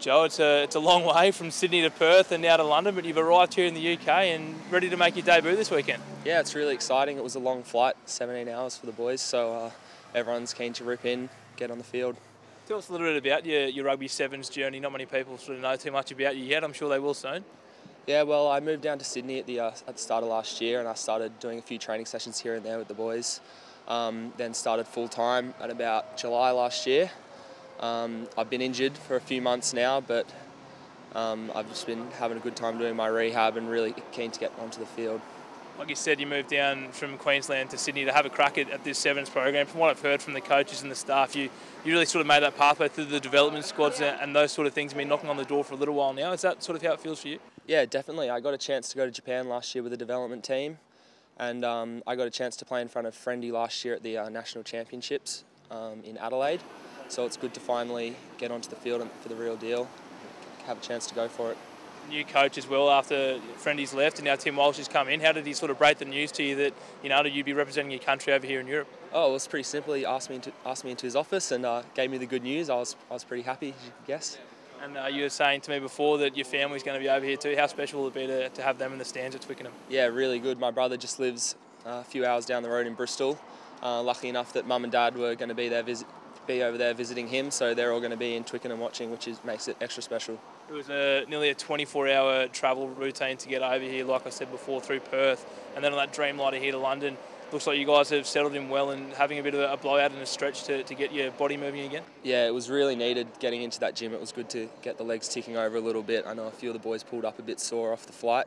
Joe, it's a long way from Sydney to Perth and now to London, but you've arrived here in the UK and ready to make your debut this weekend. Yeah, it's really exciting. It was a long flight, 17 hours for the boys, so everyone's keen to rip in, get on the field. Tell us a little bit about your rugby sevens journey. Not many people sort of know too much about you yet. I'm sure they will soon. Yeah, well, I moved down to Sydney at the start of last year, and I started doing a few training sessions here and there with the boys. Then started full-time at about July last year. I've been injured for a few months now, but I've just been having a good time doing my rehab and really keen to get onto the field. Like you said, you moved down from Queensland to Sydney to have a crack at this sevens program. From what I've heard from the coaches and the staff, you really sort of made that pathway through the development squads and those sort of things have been knocking on the door for a little while now. Is that sort of how it feels for you? Yeah, definitely. I got a chance to go to Japan last year with the development team, and I got a chance to play in front of Friendy last year at the National Championships in Adelaide. So it's good to finally get onto the field for the real deal, have a chance to go for it. New coach as well after Friendy's left and now Tim Walsh has come in. How did he sort of break the news to you that you'd be representing your country over here in Europe? Oh, it was pretty simple. He asked me into his office and gave me the good news. I was pretty happy, as you could guess. And you were saying to me before that your family's going to be over here too. How special will it be to have them in the stands at Twickenham? Yeah, really good. My brother just lives a few hours down the road in Bristol. Lucky enough that Mum and Dad were going to be over there visiting him, so they're all going to be in Twickenham watching, which makes it extra special. It was nearly a 24-hour travel routine to get over here, like I said before, through Perth, and then on that dream lighter here to London. Looks like you guys have settled in well and having a bit of a blowout and a stretch to get your body moving again. Yeah, it was really needed getting into that gym. It was good to get the legs ticking over a little bit. I know a few of the boys pulled up a bit sore off the flight,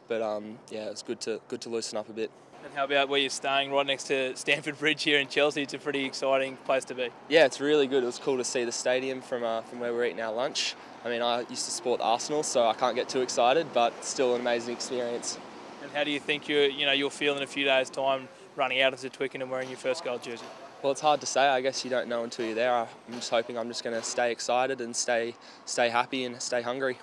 but yeah, it was good to loosen up a bit. And how about where you're staying right next to Stamford Bridge here in Chelsea? It's a pretty exciting place to be. Yeah, it's really good. It was cool to see the stadium from where we're eating our lunch. I mean, I used to support Arsenal, so I can't get too excited, but still an amazing experience. And how do you think you'll feel in a few days' time running out into Twickenham wearing your first gold jersey? Well, it's hard to say. I guess you don't know until you're there. I'm just hoping I'm just going to stay excited and stay happy and stay hungry.